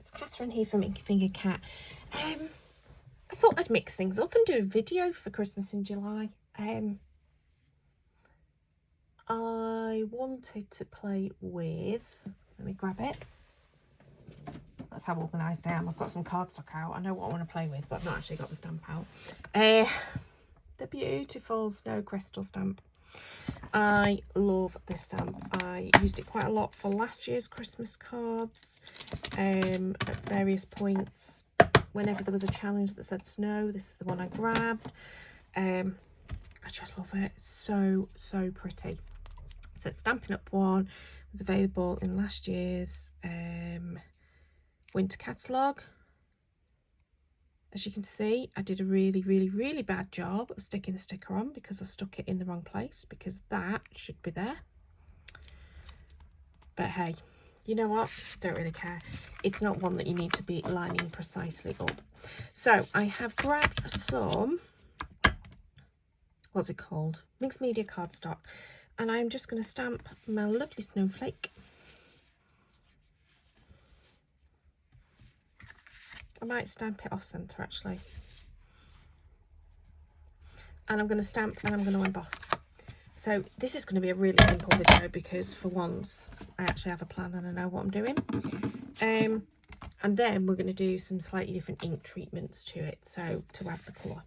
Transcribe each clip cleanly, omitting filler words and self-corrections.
it's Catherine here from Inky Finger Cat. I thought I'd mix things up and do a video for Christmas in July. I wanted to play with, let me grab it. That's how organised I am. I've got some cardstock out. I know what I want to play with, but I've not actually got the stamp out. The beautiful Snow Crystal stamp. I love this stamp. I used it quite a lot for last year's Christmas cards at various points. Whenever there was a challenge that said snow, this is the one I grabbed. I just love it. So pretty. So it's Stampin' Up! One. It was available in last year's winter catalogue. As you can see, I did a really bad job of sticking the sticker on because I stuck it in the wrong place, because that should be there. But hey, you know what? Don't really care. It's not one that you need to be lining precisely up. So I have grabbed some, what's it called? Mixed media cardstock. And I'm just going to stamp my lovely snowflake. I might stamp it off centre actually. And I'm going to stamp and I'm going to emboss. So this is going to be a really simple video because for once I actually have a plan and I know what I'm doing. And then we're going to do some slightly different ink treatments to it, so to add the colour.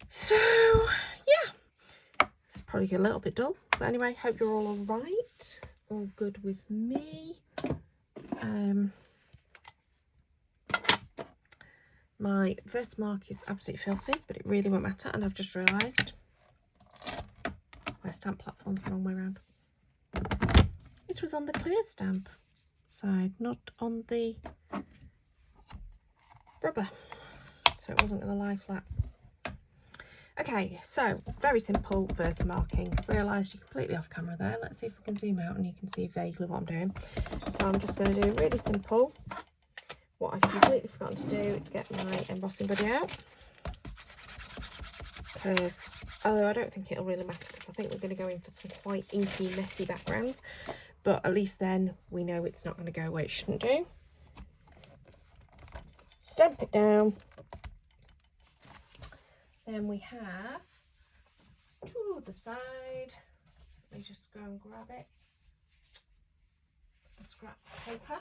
So yeah, it's probably a little bit dull, but anyway, hope you're all right, all good with me. My Versamark is absolutely filthy, but it really won't matter. And I've just realised my stamp platform's the wrong way around. It was on the clear stamp side, not on the rubber. So it wasn't going to lie flat. Okay, so very simple Versamarking. Realised you're completely off camera there. Let's see if we can zoom out and you can see vaguely what I'm doing. So I'm just going to do really simple. What I've completely forgotten to do is get my embossing buddy out, because although I don't think it'll really matter, because I think we're going to go in for some quite inky, messy backgrounds, but at least then we know it's not going to go where it shouldn't do. Stamp it down. Then we have to the side. Let me just go and grab it. Some scrap paper.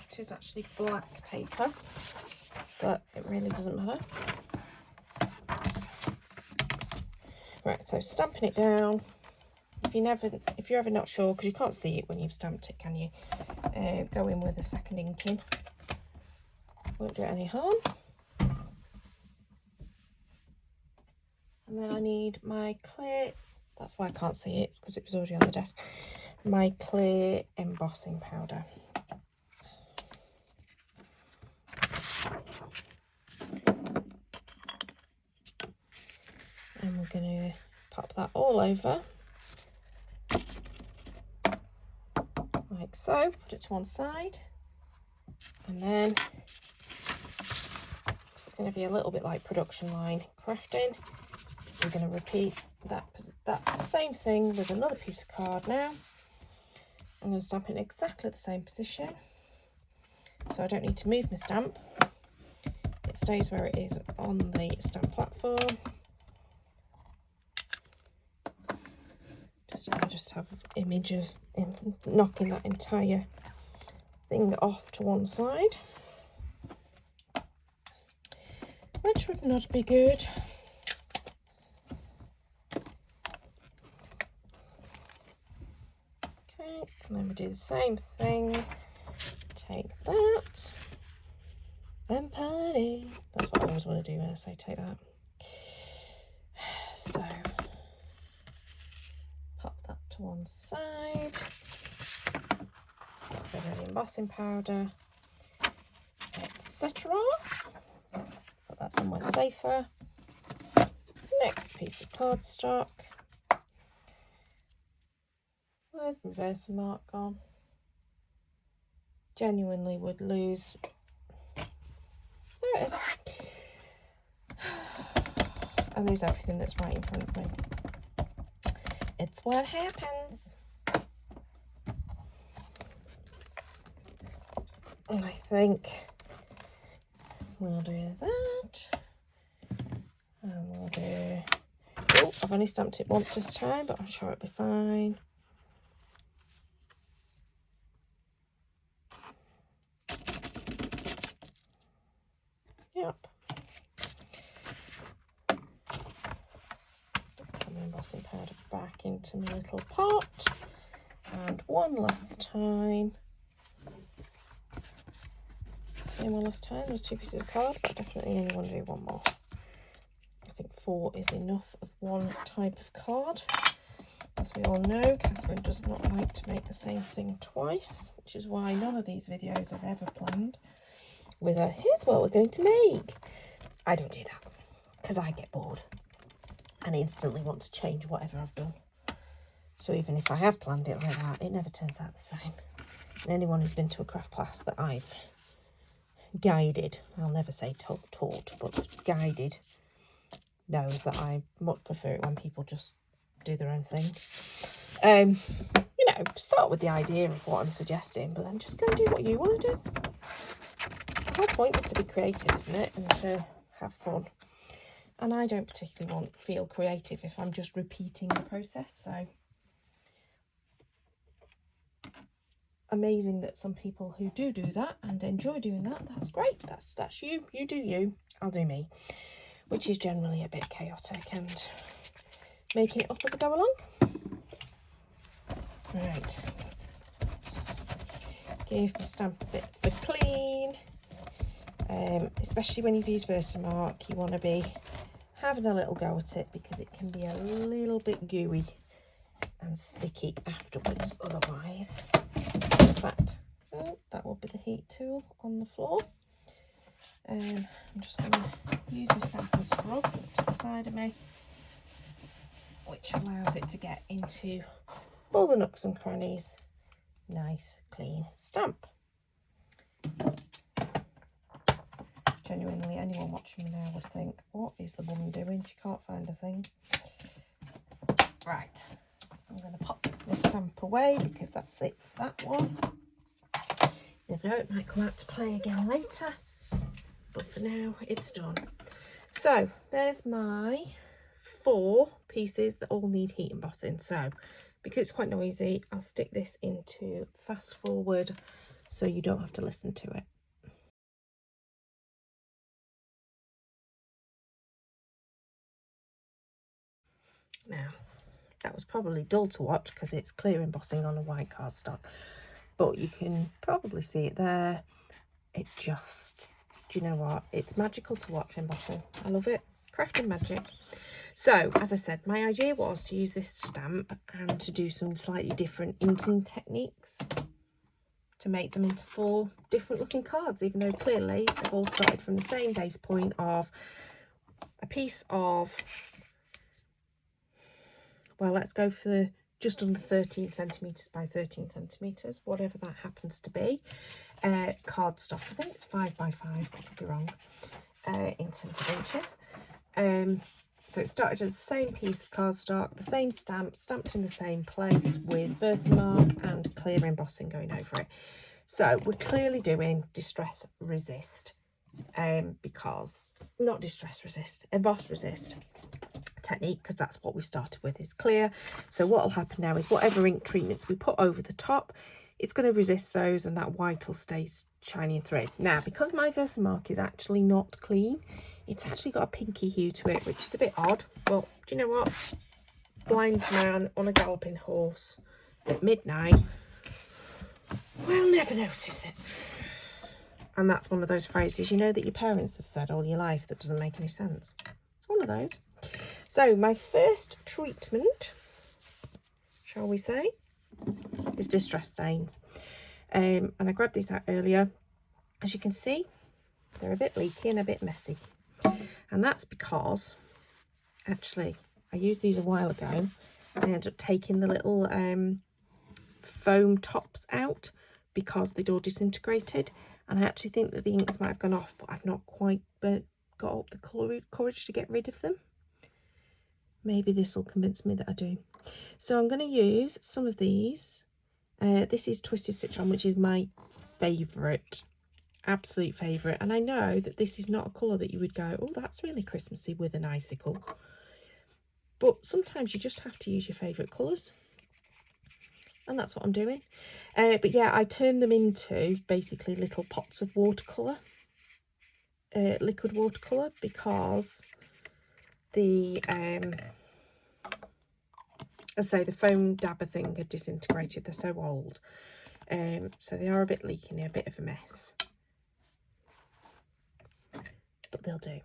It is actually black paper, but it really doesn't matter. Right, so stamping it down. If you're ever not sure, because you can't see it when you've stamped it, can you? Go in with a second inking. Won't do it any harm. And then I need my clear. That's why I can't see it. It's because it was already on the desk. My clear embossing powder. And we're going to pop that all over like so. Put it to one side, and then this is going to be a little bit like production line crafting. So we're going to repeat that same thing with another piece of card now. I'm going to stamp it in exactly the same position, so I don't need to move my stamp. It stays where it is on the stamp platform. I just have an image of knocking that entire thing off to one side, which would not be good. And then we do the same thing. Take that and party. That's what I always want to do when I say take that. So pop that to one side. Get rid of the embossing powder, etc. Put that somewhere safer. Next piece of cardstock. Where's my Versamark gone? Genuinely would lose. There it is. I lose everything that's right in front of me. It's what happens. And I think we'll do that. And we'll do... Oh, I've only stamped it once this time, but I'm sure it'll be fine. Yep. Put my embossing powder back into my little pot. And one last time. Same one last time. There's 2 pieces of card, but definitely only want to do one more. I think 4 is enough of one type of card. As we all know, Catherine does not like to make the same thing twice, which is why none of these videos I've ever planned with a, here's what we're going to make. I don't do that because I get bored and instantly want to change whatever I've done. So even if I have planned it like that, it never turns out the same. And anyone who's been to a craft class that I've guided, I'll never say taught, but guided, knows that I much prefer it when people just do their own thing. You know, start with the idea of what I'm suggesting, but then just go and do what you want to do. The whole point is to be creative, isn't it? And to have fun. And I don't particularly feel creative if I'm just repeating the process. So amazing that some people who do that and enjoy doing that. That's great. That's you. You do you. I'll do me, which is generally a bit chaotic and making it up as I go along. Right. Give my stamp a bit of a clean. Especially when you've used Versamark, you want to be having a little go at it because it can be a little bit gooey and sticky afterwards otherwise. In fact, that will be the heat tool on the floor. I'm just going to use my Stampin' Scrub that's to the side of me, which allows it to get into all the nooks and crannies. Nice, clean stamp. Genuinely, anyone watching me now would think, what is the woman doing? She can't find a thing. Right, I'm going to pop this stamp away because that's it for that one. You never know, it might come out to play again later, but for now it's done. So there's my 4 pieces that all need heat embossing. So because it's quite noisy, I'll stick this into fast forward so you don't have to listen to it. Now, that was probably dull to watch because it's clear embossing on a white cardstock, but you can probably see it there. It just, do you know what? It's magical to watch embossing. I love it. Crafting magic. So, as I said, my idea was to use this stamp and to do some slightly different inking techniques to make them into 4 different looking cards, even though clearly they've all started from the same base point of a piece of, well, let's go for just under 13 centimetres by 13 centimetres, whatever that happens to be. Cardstock, I think it's 5 by 5, I could be wrong, in terms of inches. So it started as the same piece of cardstock, the same stamp, stamped in the same place with Versamark and clear embossing going over it. So we're clearly doing distress resist, because, not distress resist, emboss resist technique, because that's what we've started with, is clear. So what will happen now is whatever ink treatments we put over the top, it's going to resist those and that white will stay shiny and thread. Now, because my Versamark is actually not clean, it's actually got a pinky hue to it, which is a bit odd, but do you know what? Blind man on a galloping horse at midnight will never notice it. And that's one of those phrases, you know, that your parents have said all your life that doesn't make any sense. It's one of those. So my first treatment, shall we say, is distress stains. And I grabbed these out earlier. As you can see, they're a bit leaky and a bit messy. And that's because, actually, I used these a while ago and I ended up taking the little foam tops out because they'd all disintegrated. And I actually think that the inks might have gone off, but I've not quite got up the courage to get rid of them. Maybe this will convince me that I do. So I'm going to use some of these. This is Twisted Citron, which is my favourite absolute favourite. And I know that this is not a colour that you would go, oh, that's really Christmassy with an icicle. But sometimes you just have to use your favourite colours. And that's what I'm doing. But yeah, I turn them into basically little pots of watercolour. Liquid watercolour, because the as I say, the foam dabber thing had disintegrated. They're so old, so they are a bit leaky, a bit of a mess, but they'll do.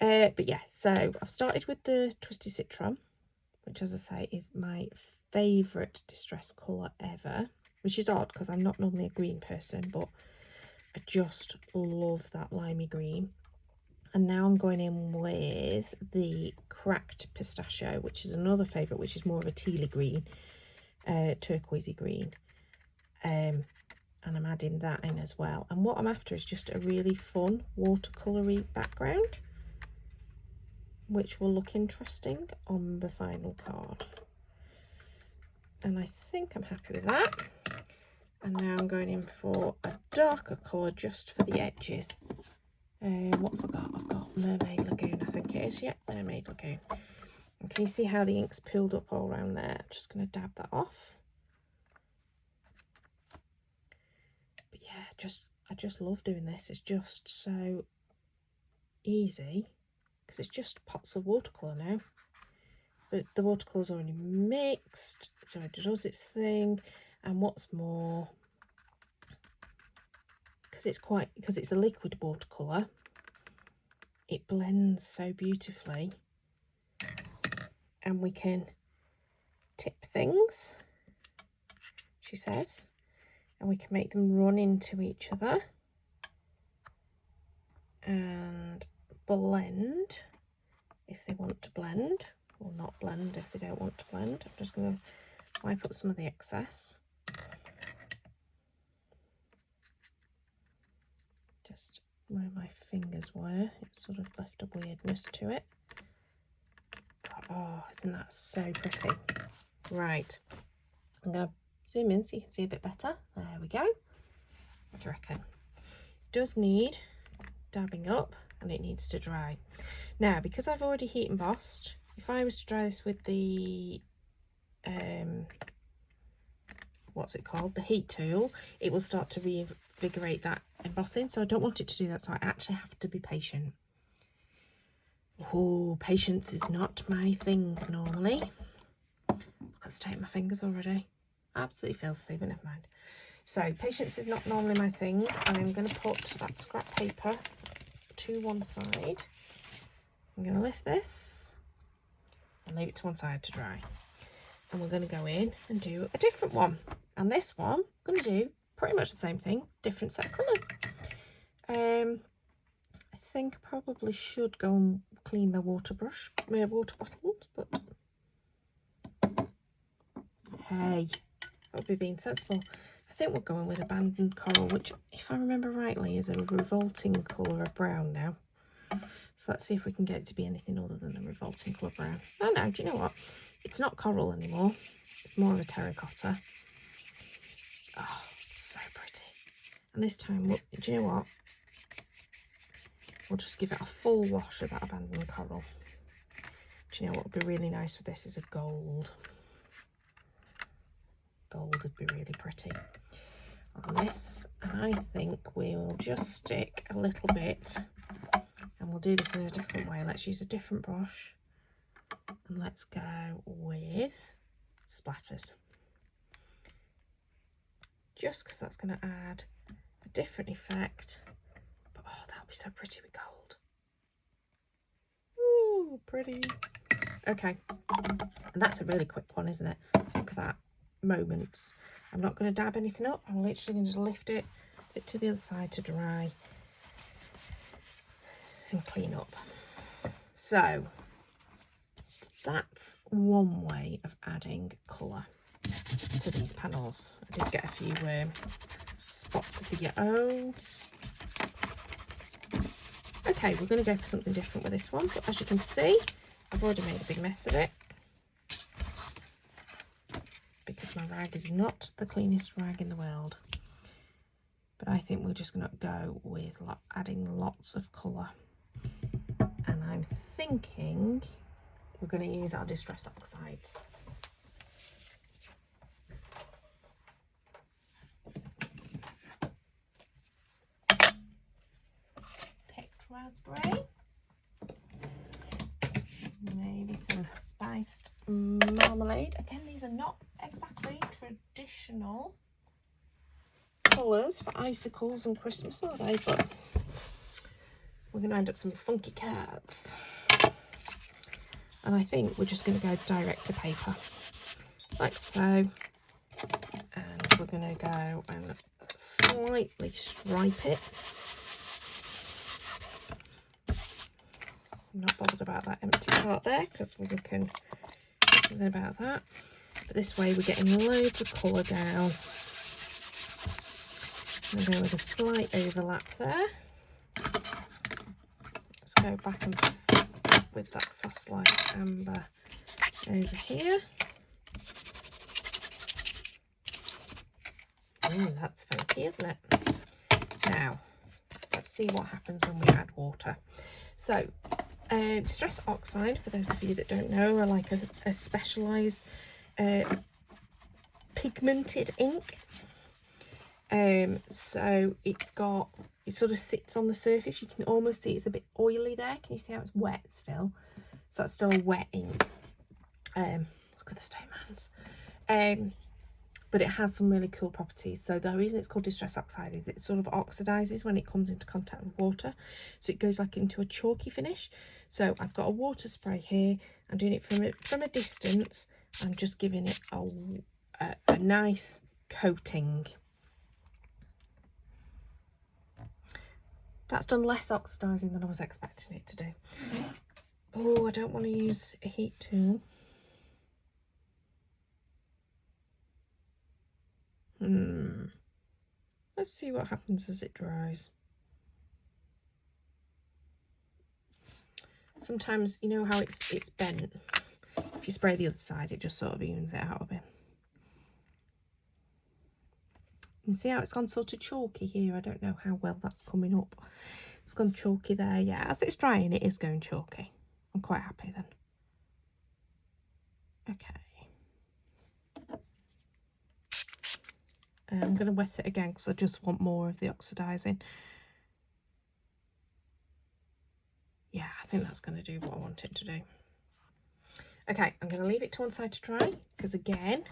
But yeah, so I've started with the Twisted Citron, which, as I say, is my favourite distress colour ever, which is odd because I'm not normally a green person, but I just love that limey green. And now I'm going in with the Cracked Pistachio, which is another favourite, which is more of a tealy green, turquoisey green. And I'm adding that in as well. And what I'm after is just a really fun watercoloury background, which will look interesting on the final card. And I think I'm happy with that. And now I'm going in for a darker colour just for the edges. What have I got? I've got Mermaid Lagoon, I think it is. Yeah, Mermaid Lagoon. And can you see how the ink's peeled up all around there? I'm just going to dab that off. But yeah, I just love doing this. It's just so easy because it's just pots of watercolour now. But the watercolour's already mixed, so it does its thing. And what's more, because it's a liquid watercolour, it blends so beautifully, and we can tip things, she says, and we can make them run into each other and blend if they want to blend, or not blend if they don't want to blend. I'm just going to wipe up some of the excess. Just where my fingers were, it sort of left a weirdness to it. Oh, isn't that so pretty? Right, I'm going to zoom in so you can see a bit better. There we go. What do you reckon? It does need dabbing up and it needs to dry. Now, because I've already heat embossed, if I was to dry this with the what's it called, the heat tool, it will start to reinvigorate that embossing, so I don't want it to do that, so I actually have to be patient. Oh, patience is not my thing normally. Look at the state of my fingers already, absolutely filthy, but never mind. So patience is not normally my thing. I'm going to put that scrap paper to one side. I'm going to lift this and leave it to one side to dry, and we're going to go in and do a different one. And this one, I'm going to do pretty much the same thing, different set of colours. I think I probably should go and clean my water bottles, but hey, that would be being sensible. I think we're going with Abandoned Coral, which, if I remember rightly, is a revolting colour of brown now. So let's see if we can get it to be anything other than a revolting colour brown. Oh no, do you know what? It's not coral anymore. It's more of a terracotta. Oh, it's so pretty. And this time, do you know what? We'll just give it a full wash of that Abandoned Coral. Do you know what would be really nice with this is a gold. Gold would be really pretty on this. And I think we will just stick a little bit, and we'll do this in a different way. Let's use a different brush, and let's go with splatters. Just because that's going to add a different effect. But oh, that'll be so pretty with gold. Ooh, pretty. Okay, and that's a really quick one, isn't it? Look at that, moments. I'm not going to dab anything up. I'm literally going to just lift it to the other side to dry and clean up. So that's one way of adding colour to these panels. I did get a few spots of the yellow. Okay, we're going to go for something different with this one, but as you can see, I've already made a big mess of it because my rag is not the cleanest rag in the world. but I think we're just going to go with adding lots of colour. And I'm thinking we're going to use our Distress Oxides. Picked raspberry. Maybe some spiced marmalade. Again, these are not exactly traditional colours for icicles and Christmas, are they? But we're going to end up some funky cards. And I think we're just going to go direct to paper, like so. And we're going to go and slightly stripe it. I'm not bothered about that empty part there because we're looking something about that. But this way we're getting loads of colour down. I'm going with a slight overlap there. Let's go back and with that Fast Light Amber over here. That's funky, isn't it? Now, let's see what happens when we add water. So, Distress Oxide, for those of you that don't know, are like a specialised pigmented ink. So it sort of sits on the surface. You can almost see it's a bit oily there. Can you see how it's wet still? So that's still a wet ink. Look at the stone hands. But it has some really cool properties. So the reason it's called Distress Oxide is it sort of oxidizes when it comes into contact with water. So it goes like into a chalky finish. So I've got a water spray here. I'm doing it from a distance. I'm just giving it a nice coating. That's done less oxidizing than I was expecting it to do. Oh, I don't want to use a heat tool. Let's see what happens as it dries. Sometimes, you know how it's bent. If you spray the other side, it just sort of evens it out a bit. You can see how it's gone sort of chalky here. I don't know how well that's coming up. It's gone chalky there. Yeah, as it's drying, it is going chalky. I'm quite happy then. Okay. I'm going to wet it again because I just want more of the oxidizing. Yeah, I think that's going to do what I want it to do. Okay, I'm going to leave it to one side to dry because, again,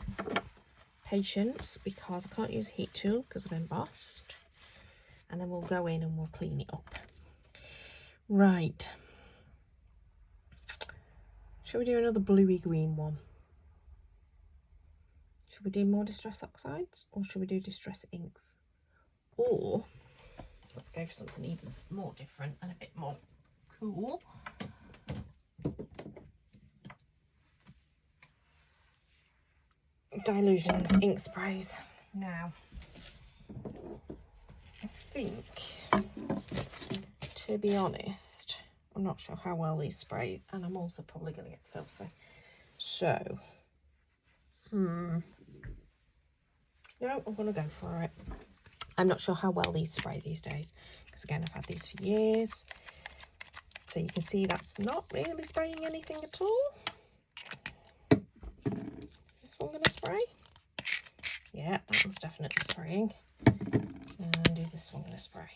patience, because I can't use a heat tool because I've embossed. And then we'll go in and we'll clean it up. Right. Shall we do another bluey green one? Should we do more Distress Oxides or should we do Distress Inks? Or let's go for something even more different and a bit more cool. Dilutions, ink sprays. Now, I think, to be honest, I'm not sure how well these spray, and I'm also probably going to get filthy. So, no, I'm going to go for it. I'm not sure how well these spray these days, because again, I've had these for years. So you can see that's not really spraying anything at all. Is this one going to spray? Yeah, that one's definitely spraying. And is this one going to spray?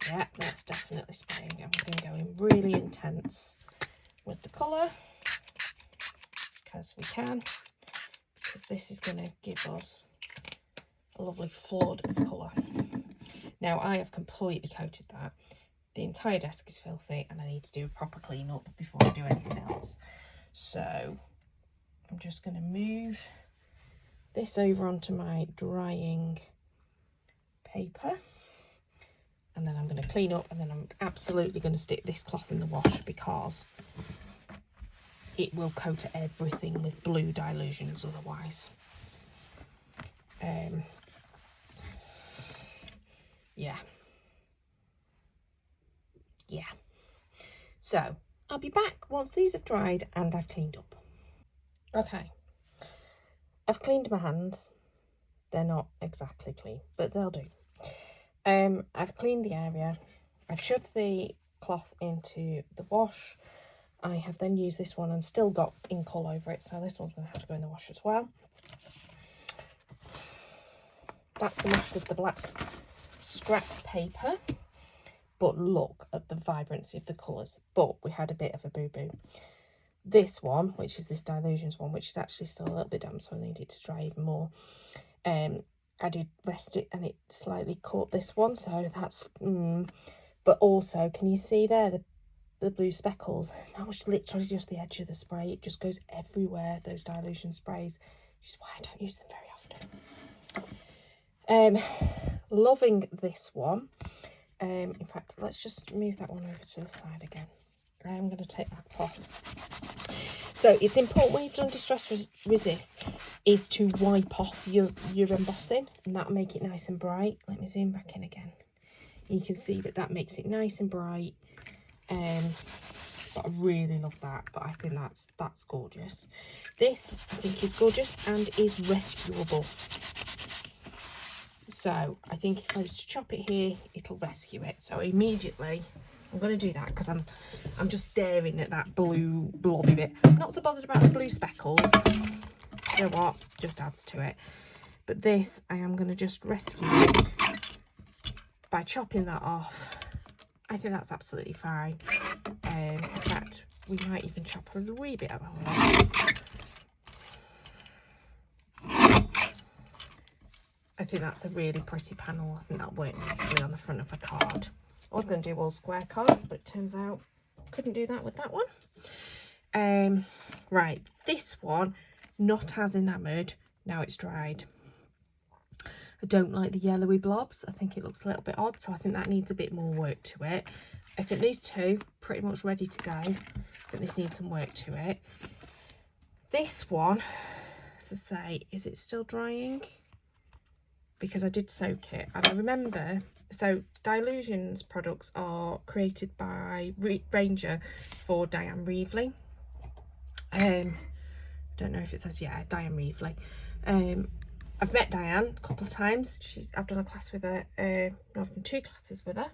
Yeah, that's definitely spraying. And we're going to go in really intense with the colour, because we can, because this is going to give us a lovely flood of colour. Now, I have completely coated that. The entire desk is filthy and I need to do a proper clean up before I do anything else. So I'm just going to move this over onto my drying paper, and then I'm going to clean up, and then I'm absolutely going to stick this cloth in the wash because it will coat everything with blue dilutions otherwise. Yeah. So I'll be back once these have dried and I've cleaned up. Okay, I've cleaned my hands. They're not exactly clean, but they'll do. I've cleaned the area. I've shoved the cloth into the wash. I have then used this one and still got ink all over it, so this one's going to have to go in the wash as well. That's the last of the black scrap paper, but look at the vibrancy of the colours. But we had a bit of a boo-boo. This one, which is this Dilutions one, which is actually still a little bit damp, so I need it to dry even more. I did rest it and it slightly caught this one, so that's but also, can you see there the blue speckles? That was literally just the edge of the spray. It just goes everywhere, those dilution sprays, which is why I don't use them very often. Loving this one. In fact, let's just move that one over to the side again. I am going to take that cloth. So it's important when you've done Distress Resist is to wipe off your embossing, and that'll make it nice and bright. Let me zoom back in again. You can see that makes it nice and bright. But I really love that. But I think that's gorgeous. This I think is gorgeous and is rescuable. So I think if I just chop it here, it'll rescue it. So immediately I'm going to do that because I'm just staring at that blue blobby bit. I'm not so bothered about the blue speckles. You know what? Just adds to it. But this, I am going to just rescue it by chopping that off. I think that's absolutely fine. In fact, we might even chop a wee bit of it. I think that's a really pretty panel. I think that'll work nicely on the front of a card. I was going to do all square cards, but it turns out I couldn't do that with that one. Right, this one, not as enamoured. Now it's dried. I don't like the yellowy blobs. I think it looks a little bit odd, so I think that needs a bit more work to it. I think these two pretty much ready to go. I think this needs some work to it. This one, as I say, is it still drying? Because I did soak it, and I remember, so Dilutions products are created by Ranger for Diane Reevely. Don't know if it says, yeah, Diane Reevely. I've met Diane a couple of times. I've done a class with her. I've done 2 classes with her.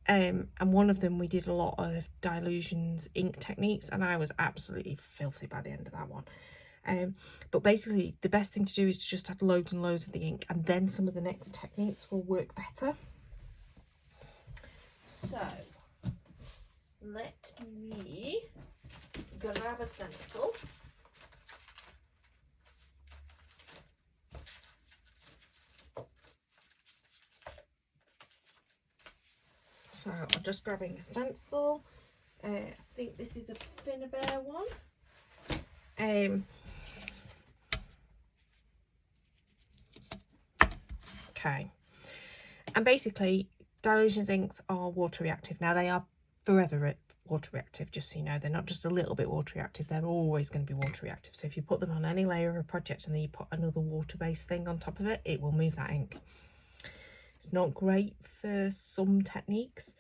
And one of them we did a lot of Dilutions ink techniques, and I was absolutely filthy by the end of that one. But basically the best thing to do is to just add loads and loads of the ink, and then some of the next techniques will work better. So let me grab a stencil. So I'm just grabbing a stencil. I think this is a Finnabair one. Okay, and basically Dilutions inks are water reactive. Now they are forever water reactive, just so you know. They're not just a little bit water reactive, they're always going to be water reactive. So if you put them on any layer of a project and then you put another water based thing on top of it, it will move that ink. It's not great for some techniques,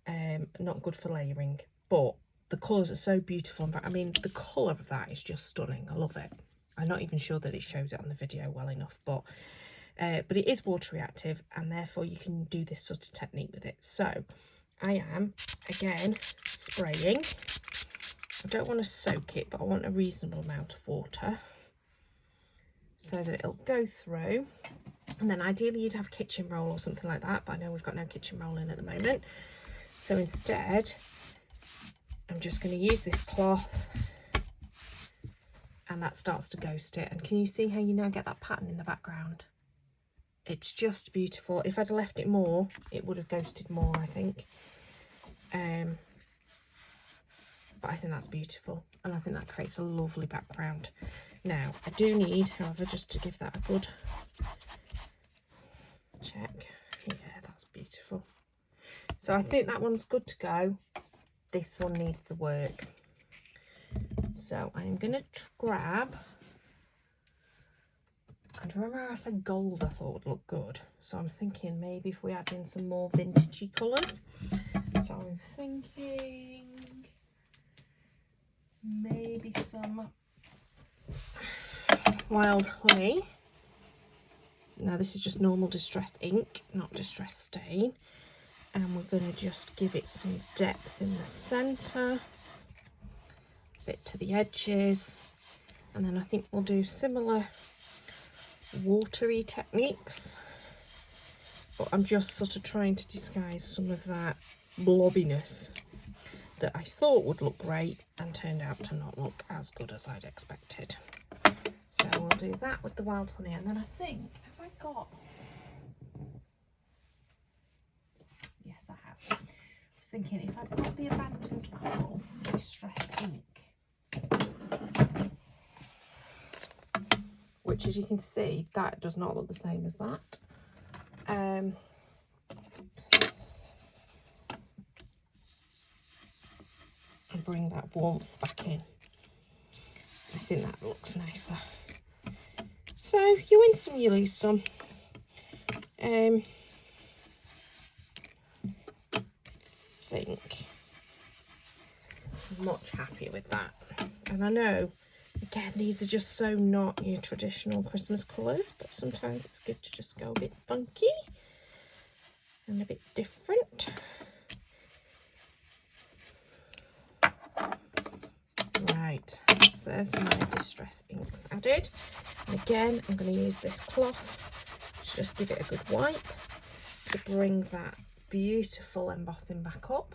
not good for layering, but the colours are so beautiful. I mean, the colour of that is just stunning. I love it. I'm not even sure that it shows it on the video well enough, but it is water reactive, and therefore you can do this sort of technique with it. So I am again spraying. I don't want to soak it, but I want a reasonable amount of water so that it'll go through. And then ideally you'd have a kitchen roll or something like that, but I know we've got no kitchen roll in at the moment. So instead I'm just going to use this cloth, and that starts to ghost it. And can you see how you now get that pattern in the background? It's just beautiful. If I'd left it more, it would have ghosted more, I think. But I think that's beautiful, and I think that creates a lovely background. Now, I do need, however, just to give that a good check. Yeah, that's beautiful. So I think that one's good to go. This one needs the work. So I'm going to grab, and remember I said gold I thought would look good. So I'm thinking maybe if we add in some more vintagey colours. So I'm thinking maybe some Wild Honey. Now this is just normal distress ink, not distress stain. And we're going to just give it some depth in the centre, a bit to the edges, and then I think we'll do similar watery techniques, but I'm just sort of trying to disguise some of that blobbiness that I thought would look great and turned out to not look as good as I'd expected. So we'll do that with the wild honey, and then I think, have I got... Yes, I have. I was thinking if I've got the abandoned coral distress ink, which as you can see, that does not look the same as that. And bring that warmth back in. I think that looks nicer. So you win some, you lose some. Think I'm much happier with that, and I know again these are just so not your traditional Christmas colours, but sometimes it's good to just go a bit funky and a bit different. Right, so there's my distress inks added, and again I'm going to use this cloth to just give it a good wipe to bring that beautiful embossing back up,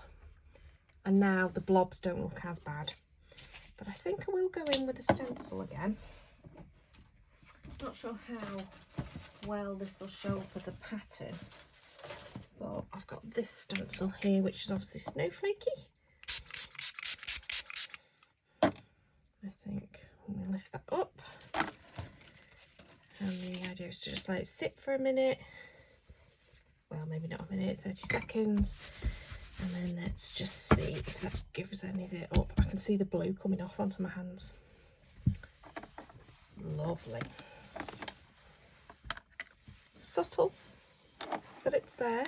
and now the blobs don't look as bad. But I think I will go in with a stencil again. Not sure how well this will show up as a pattern, but I've got this stencil here which is obviously snowflakey. I think I'm going to lift that up, and the idea is to just let it sit for a minute. Well, maybe not a minute, 30 seconds. And then let's just see if that gives anything up. I can see the blue coming off onto my hands. Lovely. Subtle, but it's there.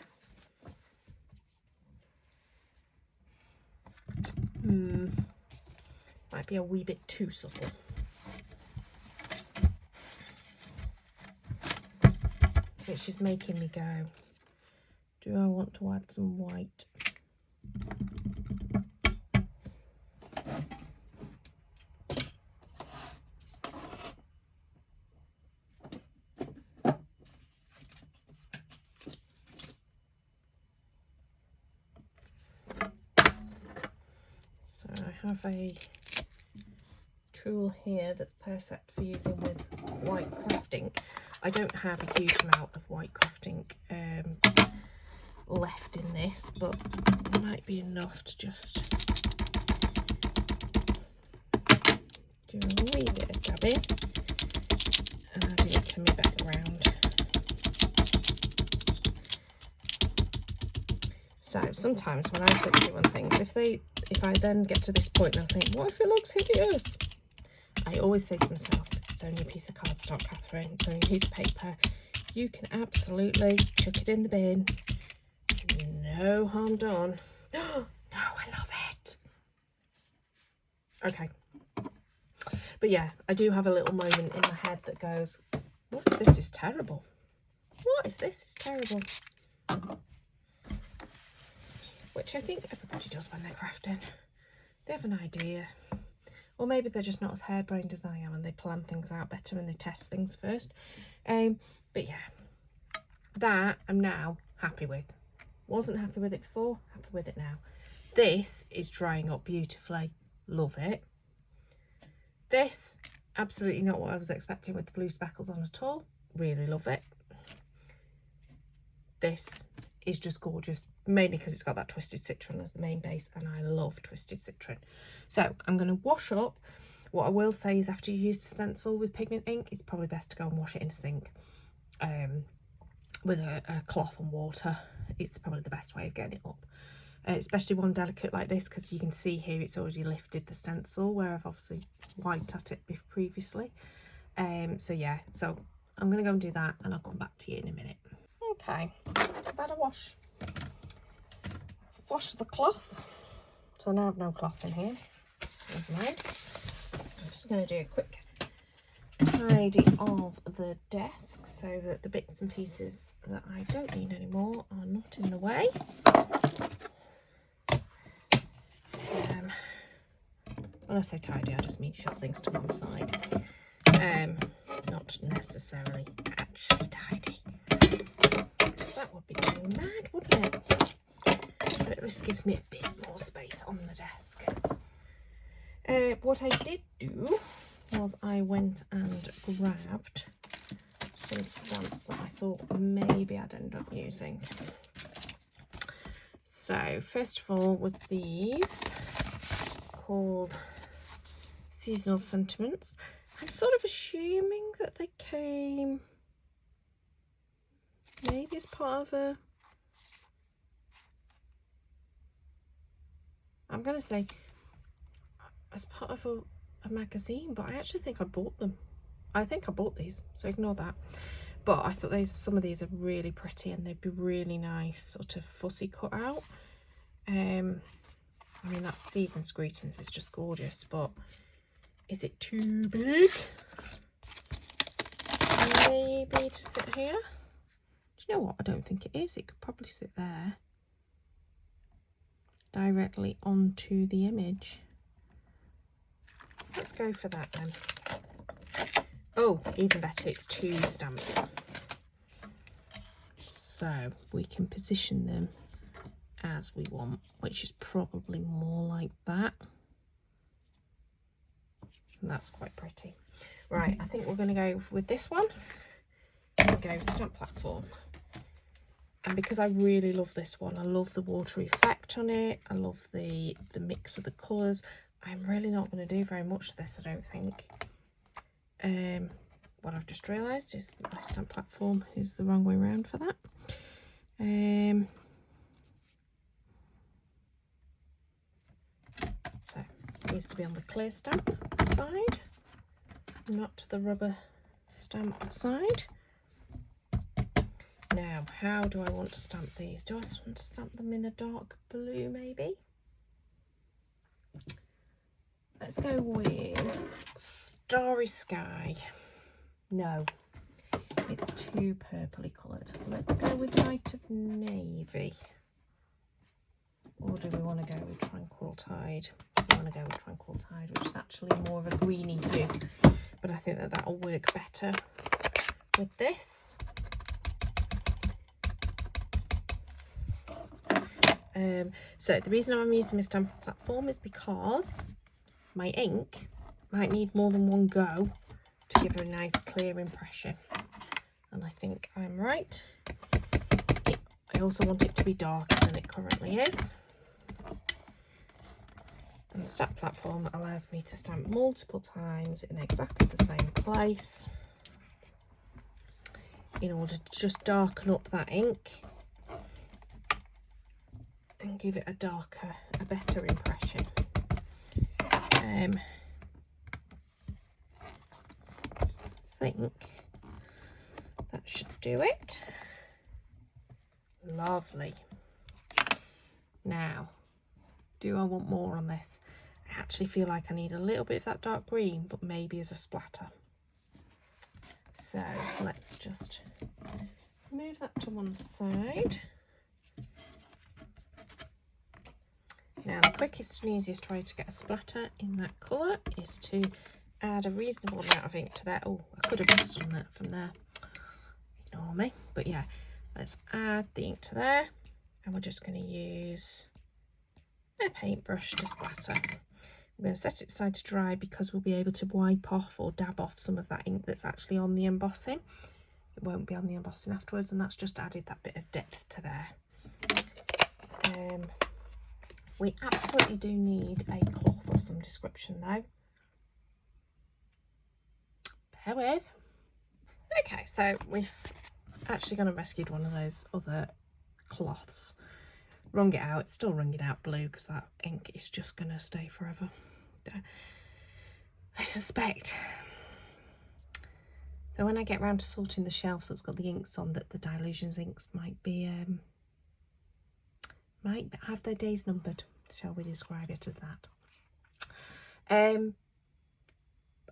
Might be a wee bit too subtle. It's just making me go, do I want to add some white? So I have a tool here that's perfect for using with white craft ink. I don't have a huge amount of white craft ink left in this, but it might be enough to just do a wee bit of dabbing and add it to my background. So sometimes when I sit doing things, if I then get to this point and I think, what if it looks hideous? I always say to myself, it's only a piece of cardstock, Catherine, it's only a piece of paper. You can absolutely chuck it in the bin. No harm done. No, I love it. Okay. But yeah, I do have a little moment in my head that goes, what if this is terrible? What if this is terrible? Which I think everybody does when they're crafting. They have an idea. Or maybe they're just not as harebrained as I am and they plan things out better and they test things first. But yeah, that I'm now happy with. Wasn't happy with it before, happy with it now. This is drying up beautifully. Love it. This, absolutely not what I was expecting with the blue speckles on at all. Really love it. This is just gorgeous, mainly because it's got that Twisted Citron as the main base, and I love Twisted Citron. So I'm going to wash up. What I will say is after you use a stencil with pigment ink, it's probably best to go and wash it in a sink with a cloth and water. It's probably the best way of getting it up, especially one delicate like this, because you can see here it's already lifted the stencil where I've obviously wiped at it previously. So yeah, so I'm going to go and do that and I'll come back to you in a minute. Okay, I've had a wash. Wash the cloth. So now I've no cloth in here. Never mind. I'm just going to do a quick tidy of the desk so that the bits and pieces that I don't need anymore are not in the way. When I say tidy, I just mean shove things to one side. Not necessarily actually tidy, because that would be going mad, wouldn't it? But at least gives me a bit more space on the desk. What I did do was I went and grabbed some stamps that I thought maybe I'd end up using. So first of all was these called Seasonal Sentiments. I'm sort of assuming that they came maybe as part of a, I'm going to say as part of a magazine, but I actually think I bought them. I think I bought these, so ignore that. But I thought some of these are really pretty and they'd be really nice sort of fussy cut out. I mean, that Season's Greetings is just gorgeous, but is it too big? Maybe to sit here? Do you know what? I don't think it is. It could probably sit there, directly onto the image. Let's go for that then. Oh, even better, it's 2 stamps. So we can position them as we want, which is probably more like that. And that's quite pretty. Right, I think we're going to go with this one. We'll go Stamp Platform. And because I really love this one, I love the watery effect on it, I love the mix of the colours. I'm really not going to do very much of this, I don't think. What I've just realised is that my Stamp Platform is the wrong way around for that. So it needs to be on the clear stamp side, not the rubber stamp side. Now, how do I want to stamp these? Do I want to stamp them in a dark blue, maybe? Let's go with Starry Sky. No, it's too purpley coloured. Let's go with Light of Navy. Or do we want to go with Tranquil Tide? I want to go with Tranquil Tide, which is actually more of a greeny hue. But I think that that'll work better with this. So the reason I'm using my Stamp Platform is because my ink might need more than one go to give a nice clear impression. And I think I'm right. I also want it to be darker than it currently is. And the Stamp Platform allows me to stamp multiple times in exactly the same place in order to just darken up that ink and give it a better impression. I think that should do it. Lovely. Now, do I want more on this? I actually feel like I need a little bit of that dark green, but maybe as a splatter. So let's just move that to one side. Now, the quickest and easiest way to get a splatter in that colour is to add a reasonable amount of ink to there. Oh, I could have just done that from there. Ignore me. But yeah, let's add the ink to there. And we're just going to use a paintbrush to splatter. I'm going to set it aside to dry because we'll be able to wipe off or dab off some of that ink that's actually on the embossing. It won't be on the embossing afterwards, and that's just added that bit of depth to there. We absolutely do need a cloth of some description though. Bear with. Okay, so we've actually gone and rescued one of those other cloths. Wrung it out. It's still wrunging out blue because that ink is just going to stay forever. I suspect that when I get round to sorting the shelf that's got the inks on, that the Dylusions inks might have their days numbered, shall we describe it as that.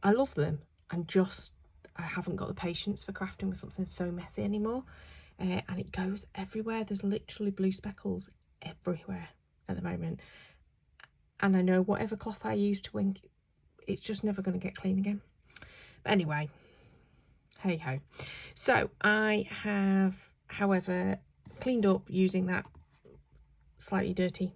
I love them, and just I haven't got the patience for crafting with something so messy anymore. And it goes everywhere. There's literally blue speckles everywhere at the moment. And I know whatever cloth I use to ink, it's just never going to get clean again. But anyway, hey ho. So I have, however, cleaned up using that slightly dirty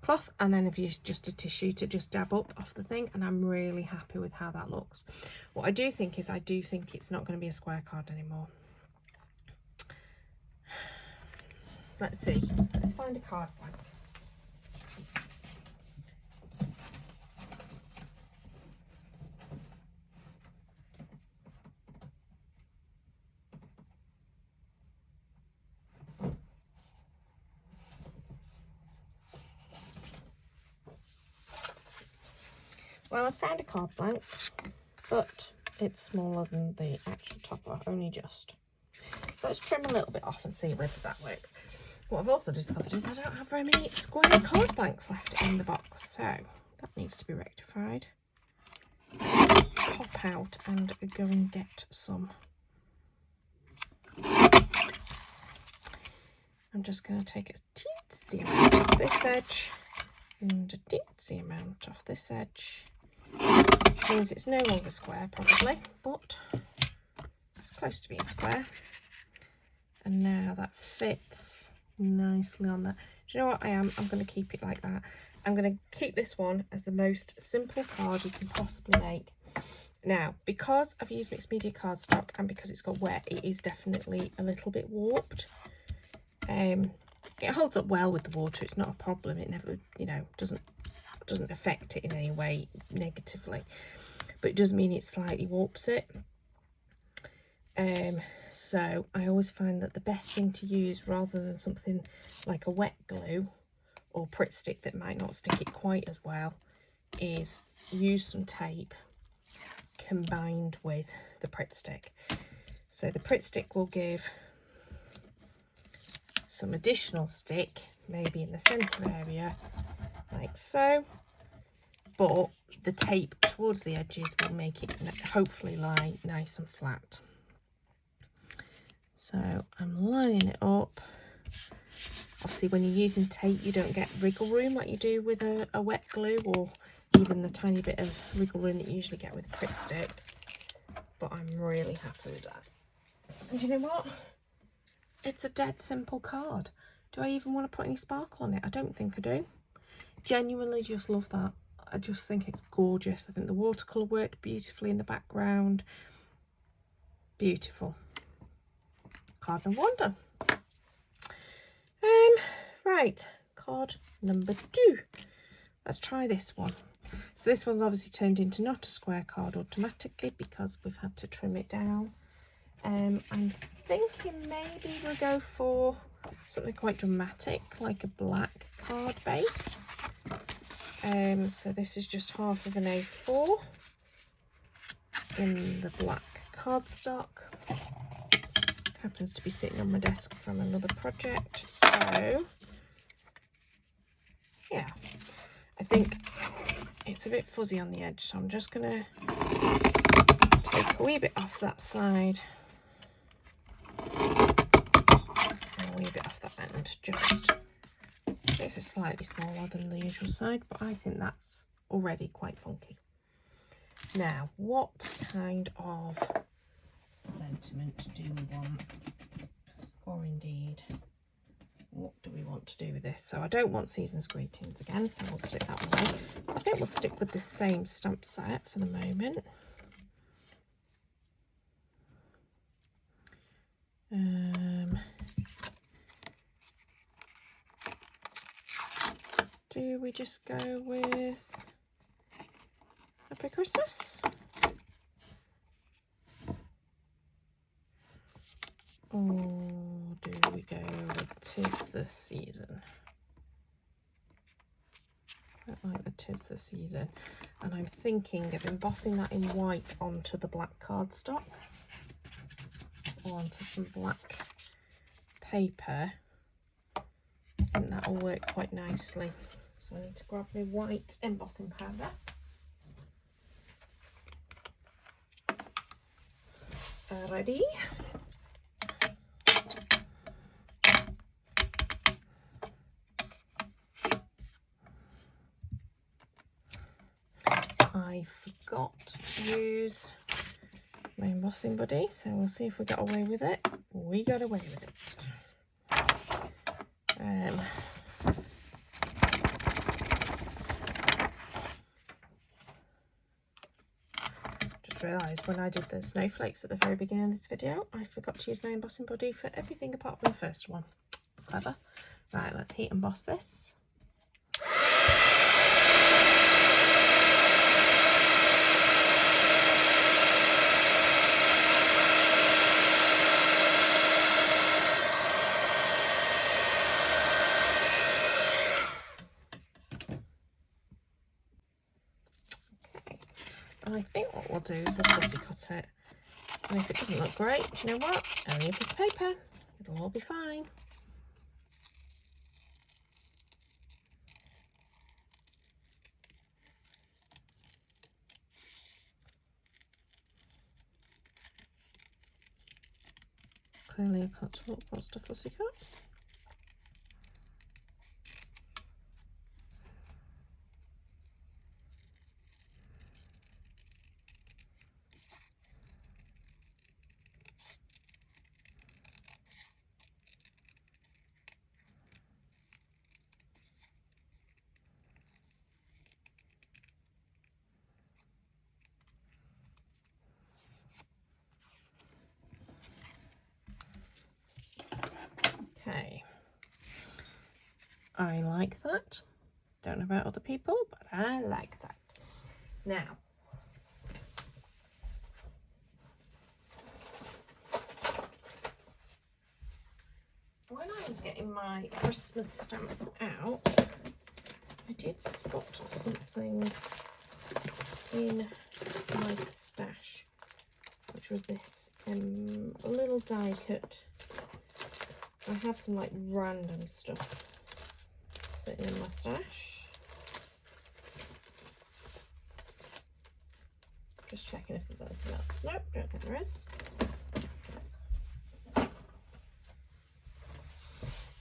cloth, and then I've used just a tissue to just dab up off the thing, and I'm really happy with how that looks. What I do think is, I do think it's not going to be a square card anymore. Let's see. Let's find a card blank. Well, I found a card blank, but it's smaller than the actual topper, only just. Let's trim a little bit off and see whether that works. What I've also discovered is I don't have very many square card blanks left in the box, so that needs to be rectified. Pop out and go and get some. I'm just going to take a teensy amount off this edge and a teensy amount off this edge, which means it's no longer square probably, but it's close to being square. And now that fits nicely on that. Do you know what I'm going to keep it like that. I'm going to keep this one as the most simple card you can possibly make. Now, because I've used mixed media cardstock and because it's got wet, it is definitely a little bit warped. It holds up well with the water. It's not a problem. It never, you know, doesn't affect it in any way negatively, but it does mean it slightly warps it. So I always find that the best thing to use, rather than something like a wet glue or Pritt stick that might not stick it quite as well, is use some tape combined with the Pritt stick. So the Pritt stick will give some additional stick, maybe in the centre area, like so, but the tape towards the edges will make it hopefully lie nice and flat. So I'm lining it up. Obviously when you're using tape you don't get wriggle room like you do with a wet glue, or even the tiny bit of wriggle room that you usually get with a Pritt stick, but I'm really happy with that. And you know what? It's a dead simple card. Do I even want to put any sparkle on it? I don't think I do. Genuinely just love that. I just think it's gorgeous. I think the watercolour worked beautifully in the background. Beautiful. Card number one done. Right, card number 2. Let's try this one. So this one's obviously turned into not a square card automatically because we've had to trim it down. I'm thinking maybe we'll go for something quite dramatic, like a black card base. So this is just half of an A4 in the black cardstock. Happens to be sitting on my desk from another project, so yeah, I think it's a bit fuzzy on the edge, so I'm just going to take a wee bit off that side and a wee bit off that end. Just, this is slightly smaller than the usual side, but I think that's already quite funky. Now, what kind of sentiment do we want, or indeed what do we want to do with this? So I don't want season's greetings again, so we'll stick that away. I think we'll stick with the same stamp set for the moment. Do we just go with Happy Christmas? Or do we go with 'Tis the Season? I like the 'Tis the Season. And I'm thinking of embossing that in white onto the black cardstock, or onto some black paper. I think that'll work quite nicely. So I need to grab my white embossing powder. ready. I forgot to use my embossing buddy, so we'll see if we got away with it. We got away with it. Just realised when I did the snowflakes at the very beginning of this video, I forgot to use my embossing buddy for everything apart from the first one. It's clever. Right, let's heat emboss this. And I think what we'll do is we'll fussy cut it. And if it doesn't look great, do you know what? Only a piece of paper. It'll all be fine. Clearly I can't talk what's the fussy cut. Okay, I like that. Don't know about other people, but I like that. Now, when I was getting my Christmas stamps out, I did spot something in my stash, which was this little die cut. I have some like random stuff sitting in my stash. Just checking if there's anything else. Nope, don't think there is.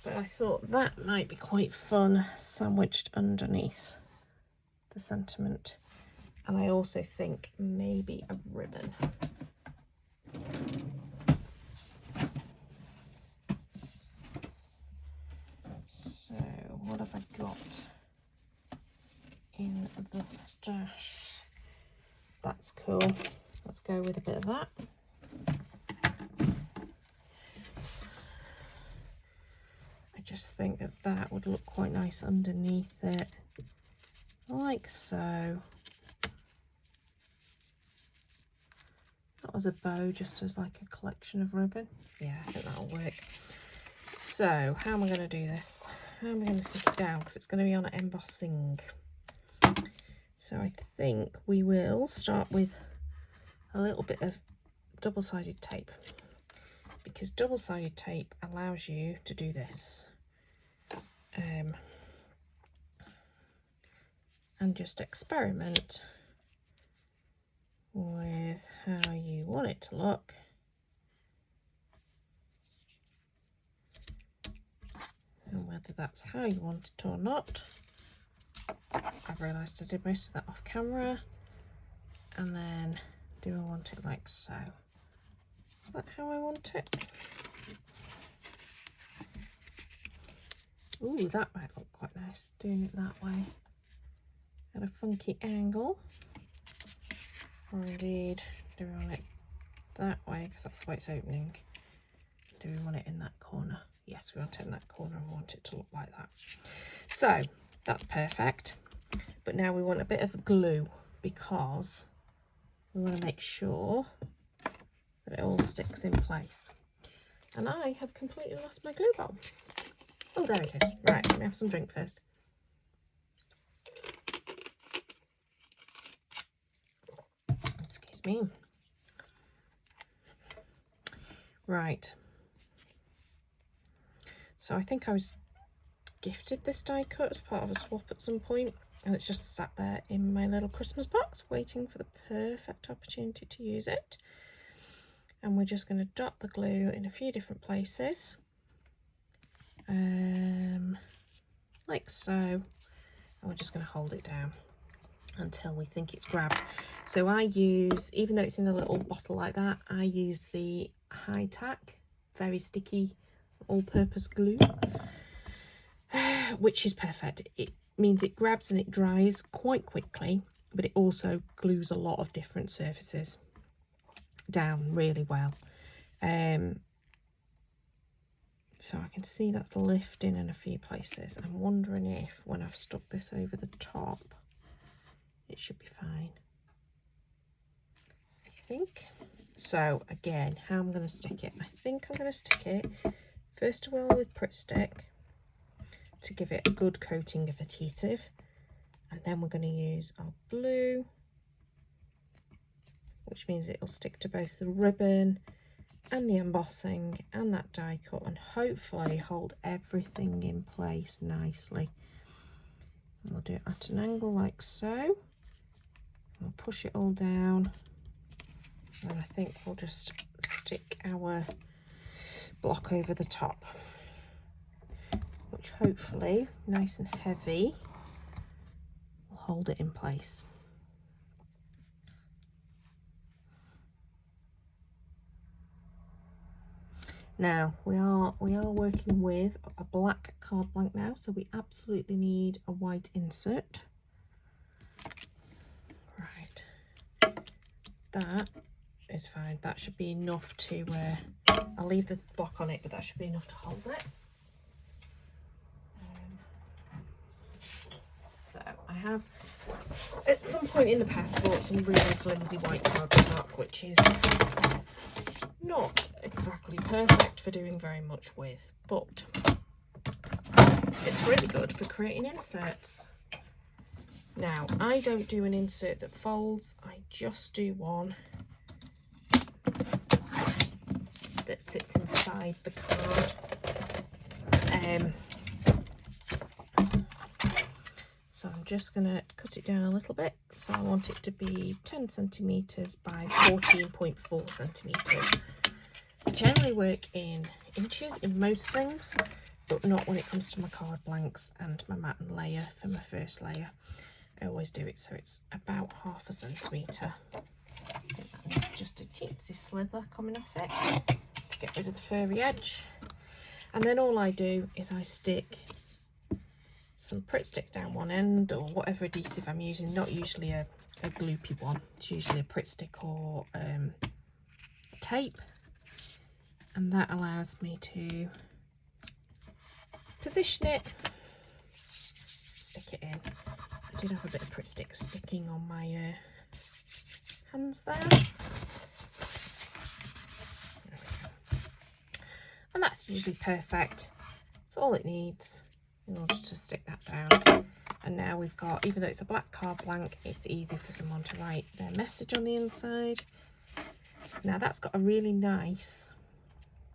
But I thought that might be quite fun sandwiched underneath the sentiment. And I also think maybe a ribbon. So what have I got in the stash? That's cool. Let's go with a bit of that. I just think that that would look quite nice underneath it, like so. That was a bow just as like a collection of ribbon. Yeah, I think that'll work. So how am I going to do this? How am I going to stick it down? Because it's going to be on embossing. So I think we will start with a little bit of double-sided tape, because double-sided tape allows you to do this. And just experiment with how you want it to look. And whether that's how you want it or not. I've realised I did most of that off camera. And then do I want it like so? Is that how I want it? Ooh, that might look quite nice, doing it that way. At a funky angle. Or indeed, do we want it that way, because that's the way it's opening. Do we want it in that corner? Yes, we want it in that corner. We want it to look like that. So, that's perfect. But now we want a bit of glue, because we want to make sure that it all sticks in place. And I have completely lost my glue bottle. Oh, there it is. Right, let me have some drink first. Excuse me. Right. So I think I was gifted this die cut as part of a swap at some point, and it's just sat there in my little Christmas box waiting for the perfect opportunity to use it. and we're just going to dot the glue in a few different places, like so, and we're just going to hold it down until we think it's grabbed. So I use, even though it's in a little bottle like that, I use the high tack, very sticky all-purpose glue, which is perfect. It means it grabs and it dries quite quickly, but it also glues a lot of different surfaces down really well. So I can see that's lifting in a few places. I'm wondering if when I've stuck this over the top, it should be fine, I think. So again, how I'm going to stick it, I think I'm going to stick it first of all with Pritt Stick to give it a good coating of adhesive, and then we're going to use our glue, which means it'll stick to both the ribbon and the embossing and that die cut, and hopefully hold everything in place nicely. And we'll do it at an angle like so. We'll push it all down, and I think we'll just stick our block over the top, which hopefully, nice and heavy, will hold it in place. Now we are working with a black card blank now, so we absolutely need a white insert. Right, that is fine. That should be enough to, I'll leave the block on it, but that should be enough to hold it. So I have at some point in the past bought some really flimsy white cardstock, which is not exactly perfect for doing very much with, but it's really good for creating inserts. Now, I don't do an insert that folds, I just do one that sits inside the card. So I'm just going to cut it down a little bit. So I want it to be 10 centimetres by 14.4 centimetres. I generally work in inches in most things, but not when it comes to my card blanks and my matte and layer for my first layer. I always do it so it's about 1/2 centimetre. I think that needs just a teensy slither coming off it to get rid of the furry edge. And then all I do is I stick some Pritt Stick down one end, or whatever adhesive I'm using, not usually a gloopy one, it's usually a Pritt Stick or tape, and that allows me to position it, stick it in. I did have a bit of Pritt Stick sticking on my hands there. And that's usually perfect. It's all it needs in order to stick that down. And now we've got, even though it's a black card blank, it's easy for someone to write their message on the inside. Now that's got a really nice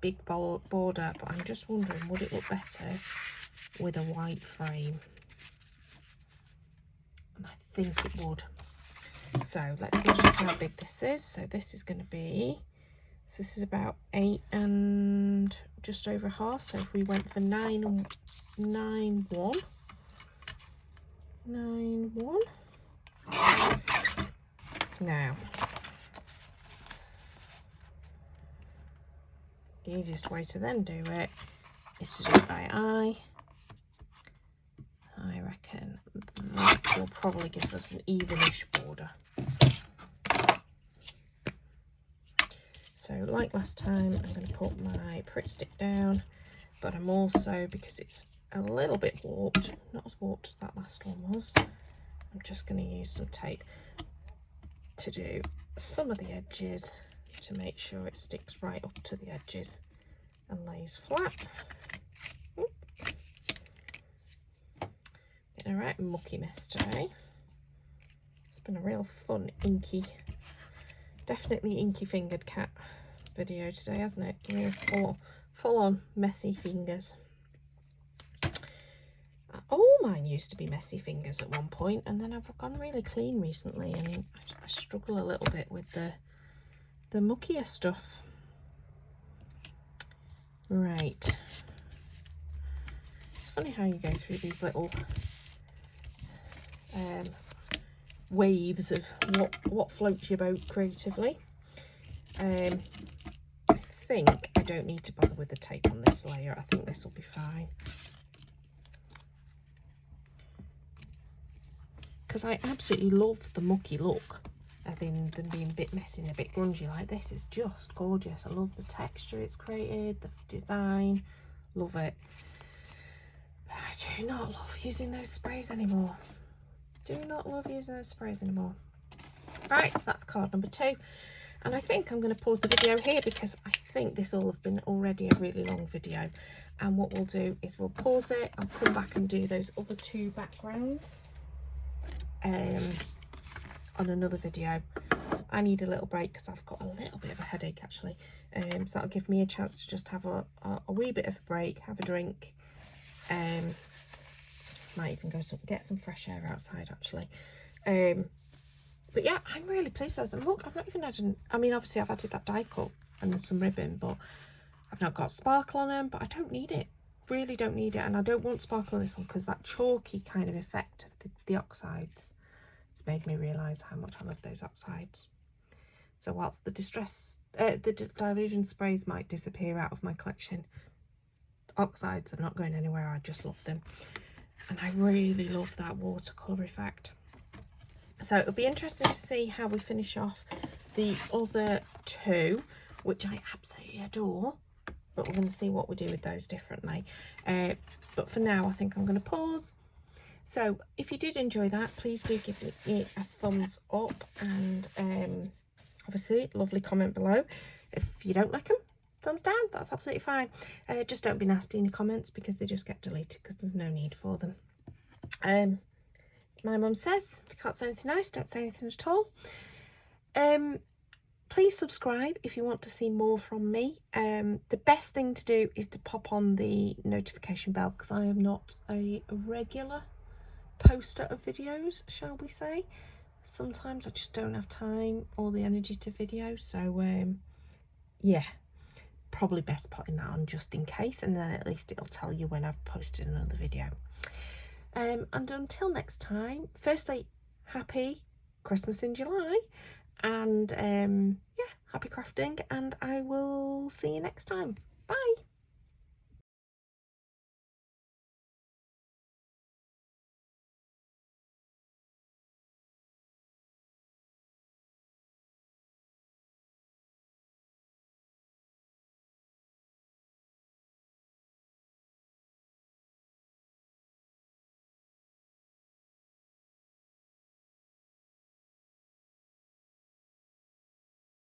big border, but I'm just wondering, would it look better with a white frame? And I think it would. So let's measure how big this is. So this is going to be, so this is about 8 and just over 1/2. So if we went for 9 1 Now, the easiest way to then do it is to do it by eye. I reckon that will probably give us an evenish border. So like last time, I'm going to put my Pritt Stick down, but I'm also, because it's a little bit warped, not as warped as that last one was, I'm just going to use some tape to do some of the edges to make sure it sticks right up to the edges and lays flat. Oop. Getting a right mucky mess today. It's been a real fun inky, definitely inky fingered cat video today, hasn't it? Real full on messy fingers. All mine used to be messy fingers at one point, and then I've gone really clean recently, and I struggle a little bit with the muckier stuff. Right. It's funny how you go through these little waves of what floats your boat creatively. I think I don't need to bother with the tape on this layer. I think this will be fine. Because I absolutely love the mucky look, as in them being a bit messy and a bit grungy like this. Is just gorgeous. I love the texture it's created, the design, love it. But I do not love using those sprays anymore. Do not love using those sprays anymore. Right, so that's card number 2. And I think I'm going to pause the video here because I think this will have been already a really long video. And what we'll do is we'll pause it. I'll come back and do those other 2 backgrounds on another video. I need a little break because I've got a little bit of a headache actually. So that'll give me a chance to just have a wee bit of a break, have a drink. Might even go get some fresh air outside actually. But yeah, I'm really pleased with those. And look, I've not even had I mean, obviously I've added that die cut and some ribbon, but I've not got sparkle on them, but I don't need it. Really don't need it. And I don't want sparkle on this one because that chalky kind of effect of the oxides has made me realise how much I love those oxides. So whilst the Dilution sprays might disappear out of my collection, oxides are not going anywhere. I just love them. And I really love that watercolour effect. So it'll be interesting to see how we finish off the other 2, which I absolutely adore. But we're going to see what we do with those differently. But for now, I think I'm going to pause. So if you did enjoy that, please do give me a thumbs up. And obviously, lovely comment below. If you don't like them, thumbs down. That's absolutely fine. Just don't be nasty in your comments because they just get deleted because there's no need for them. My mum says, if you can't say anything nice, don't say anything at all. Please subscribe if you want to see more from me. The best thing to do is to pop on the notification bell because I am not a regular poster of videos, shall we say. Sometimes I just don't have time or the energy to video. So, yeah, probably best putting that on just in case, and then at least it'll tell you when I've posted another video. And until next time, firstly, happy Christmas in July, and yeah, happy crafting, and I will see you next time.